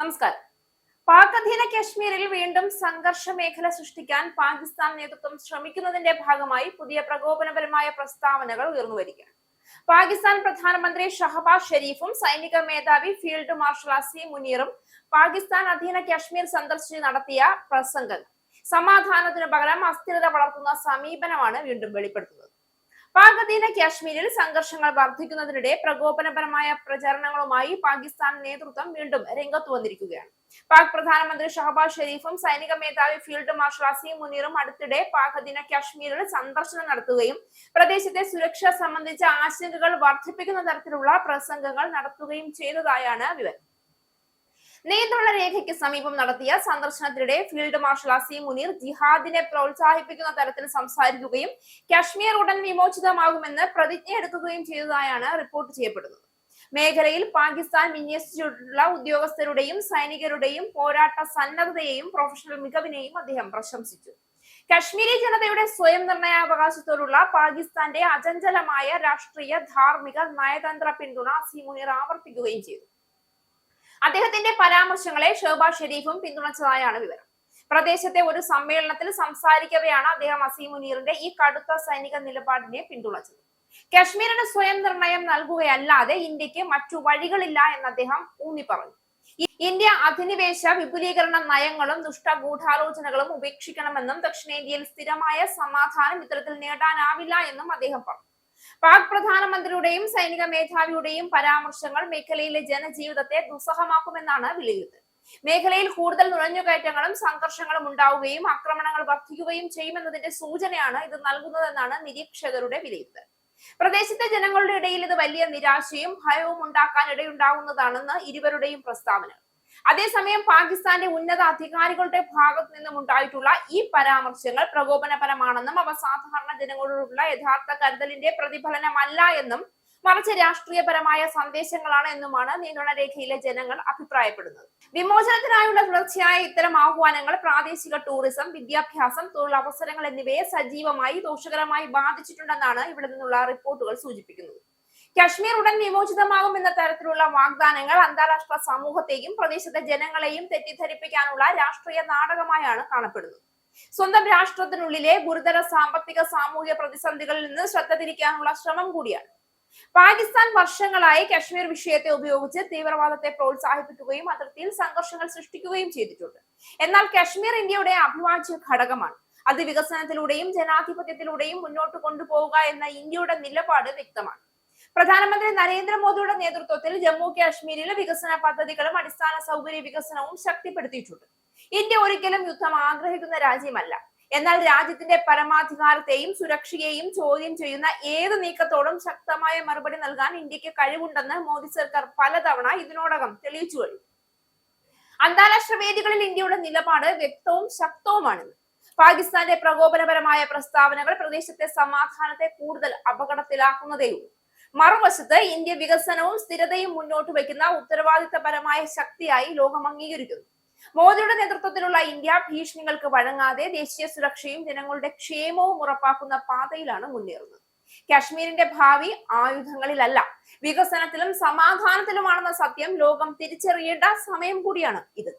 നമസ്കാരം. പാക് അധീന കശ്മീരിൽ വീണ്ടും സംഘർഷ മേഖല സൃഷ്ടിക്കാൻ പാകിസ്ഥാൻ നേതൃത്വം ശ്രമിക്കുന്നതിന്റെ ഭാഗമായി പുതിയ പ്രകോപനപരമായ പ്രസ്താവനകൾ ഉയർന്നുവരികയാണ്. പാകിസ്ഥാൻ പ്രധാനമന്ത്രി ഷഹബാസ് ഷെരീഫും സൈനിക മേധാവി ഫീൽഡ് മാർഷൽ അസീം മുനീറും പാകിസ്ഥാൻ അധീന കശ്മീർ സന്ദർശിച്ച് നടത്തിയ പ്രസംഗങ്ങൾ സമാധാനത്തിനു പകരം അസ്ഥിരത വളർത്തുന്ന സമീപനമാണ് വീണ്ടും വെളിപ്പെടുത്തുന്നത്. പാക് അധീന കാശ്മീരിൽ സംഘർഷങ്ങൾ വർദ്ധിക്കുന്നതിനിടെ പ്രകോപനപരമായ പ്രചരണങ്ങളുമായി പാകിസ്ഥാൻ നേതൃത്വം വീണ്ടും രംഗത്ത് വന്നിരിക്കുകയാണ്. പാക് പ്രധാനമന്ത്രി ഷഹബാസ് ഷെരീഫും സൈനിക മേധാവി ഫീൽഡ് മാർഷൽ അസീം മുനീറും അടുത്തിടെ പാക് അധീന കാശ്മീരിൽ സന്ദർശനം നടത്തുകയും പ്രദേശത്തെ സുരക്ഷ സംബന്ധിച്ച ആശങ്കകൾ വർദ്ധിപ്പിക്കുന്ന തരത്തിലുള്ള പ്രസംഗങ്ങൾ നടത്തുകയും ചെയ്തതായാണ് വിവരം. നിയന്ത്രണ രേഖയ്ക്ക് സമീപം നടത്തിയ സന്ദർശനത്തിനിടെ ഫീൽഡ് മാർഷൽ അസീം മുനീർ ജിഹാദിനെ പ്രോത്സാഹിപ്പിക്കുന്ന തരത്തിൽ സംസാരിക്കുകയും കശ്മീർ ഉടൻ വിമോചിതമാകുമെന്ന് പ്രതിജ്ഞയെടുക്കുകയും ചെയ്തതായാണ് റിപ്പോർട്ട് ചെയ്യപ്പെടുന്നത്. മേഖലയിൽ പാകിസ്ഥാൻ വിന്യസിച്ചിട്ടുള്ള ഉദ്യോഗസ്ഥരുടെയും സൈനികരുടെയും പോരാട്ട സന്നദ്ധതയെയും പ്രൊഫഷണൽ മികവിനെയും അദ്ദേഹം പ്രശംസിച്ചു. കശ്മീരി ജനതയുടെ സ്വയം നിർണയാവകാശത്തോടുള്ള പാകിസ്ഥാന്റെ അചഞ്ചലമായ രാഷ്ട്രീയ, ധാർമ്മിക, നയതന്ത്ര പിന്തുണ അസീം മുനീർ ആവർത്തിക്കുകയും ചെയ്തു. അദ്ദേഹത്തിന്റെ പരാമർശങ്ങളെ ഷഹബാസ് ഷെരീഫും പിന്തുണച്ചതായാണ് വിവരം. പ്രദേശത്തെ ഒരു സമ്മേളനത്തിൽ സംസാരിക്കവെയാണ് അദ്ദേഹം അസീം മുനീറിന്റെ ഈ കടുത്ത സൈനിക നിലപാടിനെ പിന്തുണച്ചത്. കശ്മീരിന് സ്വയം നിർണയം നൽകുകയല്ലാതെ ഇന്ത്യക്ക് മറ്റു വഴികളില്ല എന്ന് അദ്ദേഹം ഊന്നി പറഞ്ഞു. ഇന്ത്യ അധിനിവേശ വിപുലീകരണ നയങ്ങളും ദുഷ്ടഗൂഢാലോചനകളും ഉപേക്ഷിക്കണമെന്നും ദക്ഷിണേന്ത്യയിൽ സ്ഥിരമായ സമാധാനം ഇത്തരത്തിൽ നേടാനാവില്ല എന്നും അദ്ദേഹം പറഞ്ഞു. പാക് പ്രധാനമന്ത്രിയുടെയും സൈനിക മേധാവിയുടെയും പരാമർശങ്ങൾ മേഖലയിലെ ജനജീവിതത്തെ ദുസ്സഹമാക്കുമെന്നാണ് വിലയിരുത്തൽ. മേഖലയിൽ കൂടുതൽ നുഴഞ്ഞുകയറ്റങ്ങളും സംഘർഷങ്ങളും ഉണ്ടാവുകയും ആക്രമണങ്ങൾ വർദ്ധിക്കുകയും ചെയ്യുമെന്നതിന്റെ സൂചനയാണ് ഇത് നൽകുന്നതെന്നാണ് നിരീക്ഷകരുടെ വിലയിരുത്തൽ. പ്രദേശത്തെ ജനങ്ങളുടെ ഇടയിൽ ഇത് വലിയ നിരാശയും ഭയവും ഉണ്ടാക്കാൻ ഇടയുണ്ടാകുന്നതാണെന്ന് ഇരുവരുടെയും പ്രസ്താവനകൾ. അതേസമയം പാകിസ്ഥാന്റെ ഉന്നത അധികാരികളുടെ ഭാഗത്തു നിന്നും ഉണ്ടായിട്ടുള്ള ഈ പരാമർശങ്ങൾ പ്രകോപനപരമാണെന്നും അവ സാധാരണ ജനങ്ങളോടുള്ള യഥാർത്ഥ കരുതലിന്റെ പ്രതിഫലനമല്ല എന്നും മറിച്ച് രാഷ്ട്രീയപരമായ സന്ദേശങ്ങളാണ് എന്നുമാണ് നിയന്ത്രണ രേഖയിലെ ജനങ്ങൾ അഭിപ്രായപ്പെടുന്നത്. വിമോചനത്തിനായുള്ള തുടർച്ചയായ ഇത്തരം ആഹ്വാനങ്ങൾ പ്രാദേശിക ടൂറിസം, വിദ്യാഭ്യാസം, തൊഴിലവസരങ്ങൾ എന്നിവയെ സജീവമായി ദോഷകരമായി ബാധിച്ചിട്ടുണ്ടെന്നാണ് ഇവിടെ നിന്നുള്ള റിപ്പോർട്ടുകൾ സൂചിപ്പിക്കുന്നത്. കശ്മീർ ഉടൻ വിമോചിതമാകും എന്ന തരത്തിലുള്ള വാഗ്ദാനങ്ങൾ അന്താരാഷ്ട്ര സമൂഹത്തെയും പ്രദേശത്തെ ജനങ്ങളെയും തെറ്റിദ്ധരിപ്പിക്കാനുള്ള രാഷ്ട്രീയ നാടകമായാണ് കാണപ്പെടുന്നത്. സ്വന്തം രാഷ്ട്രത്തിനുള്ളിലെ ഗുരുതര സാമ്പത്തിക, സാമൂഹിക പ്രതിസന്ധികളിൽ നിന്ന് ശ്രദ്ധ തിരിക്കാനുള്ള ശ്രമം കൂടിയാണ്. പാകിസ്ഥാൻ വർഷങ്ങളായി കശ്മീർ വിഷയത്തെ ഉപയോഗിച്ച് തീവ്രവാദത്തെ പ്രോത്സാഹിപ്പിക്കുകയും അതിർത്തിയിൽ സംഘർഷങ്ങൾ സൃഷ്ടിക്കുകയും ചെയ്തിട്ടുണ്ട്. എന്നാൽ കശ്മീർ ഇന്ത്യയുടെ അവിഭാജ്യ ഘടകമാണ്. അത് വികസനത്തിലൂടെയും ജനാധിപത്യത്തിലൂടെയും മുന്നോട്ട് കൊണ്ടുപോവുക എന്ന ഇന്ത്യയുടെ നിലപാട് വ്യക്തമാണ്. പ്രധാനമന്ത്രി നരേന്ദ്രമോദിയുടെ നേതൃത്വത്തിൽ ജമ്മു കാശ്മീരിൽ വികസന പദ്ധതികളും അടിസ്ഥാന സൗകര്യ വികസനവും ശക്തിപ്പെടുത്തിയിട്ടുണ്ട്. ഇന്ത്യ ഒരിക്കലും യുദ്ധം ആഗ്രഹിക്കുന്ന രാജ്യമല്ല. എന്നാൽ രാജ്യത്തിന്റെ പരമാധികാരത്തെയും സുരക്ഷയെയും ചോദ്യം ചെയ്യുന്ന ഏത് നീക്കത്തോടും ശക്തമായ മറുപടി നൽകാൻ ഇന്ത്യക്ക് കഴിവുണ്ടെന്ന് മോദി സർക്കാർ പലതവണ ഇതിനോടകം തെളിയിച്ചു കഴിഞ്ഞു. അന്താരാഷ്ട്ര വേദികളിൽ ഇന്ത്യയുടെ നിലപാട് വ്യക്തവും ശക്തവുമാണെന്ന്. പാകിസ്ഥാന്റെ പ്രകോപനപരമായ പ്രസ്താവനകൾ പ്രദേശത്തെ സമാധാനത്തെ കൂടുതൽ അപകടത്തിലാക്കുന്നതേയുള്ളൂ. മറുവശത്ത് ഇന്ത്യ വികസനവും സ്ഥിരതയും മുന്നോട്ട് വയ്ക്കുന്ന ഉത്തരവാദിത്തപരമായ ശക്തിയായി ലോകം അംഗീകരിക്കുന്നു. മോദിയുടെ നേതൃത്വത്തിലുള്ള ഇന്ത്യ ഭീഷണികൾക്ക് വഴങ്ങാതെ ദേശീയ സുരക്ഷയും ജനങ്ങളുടെ ക്ഷേമവും ഉറപ്പാക്കുന്ന പാതയിലാണ് മുന്നേറുന്നത്. കാശ്മീരിന്റെ ഭാവി ആയുധങ്ങളിലല്ല, വികസനത്തിലും സമാധാനത്തിലുമാണെന്ന സത്യം ലോകം തിരിച്ചറിയേണ്ട സമയം കൂടിയാണ് ഇത്.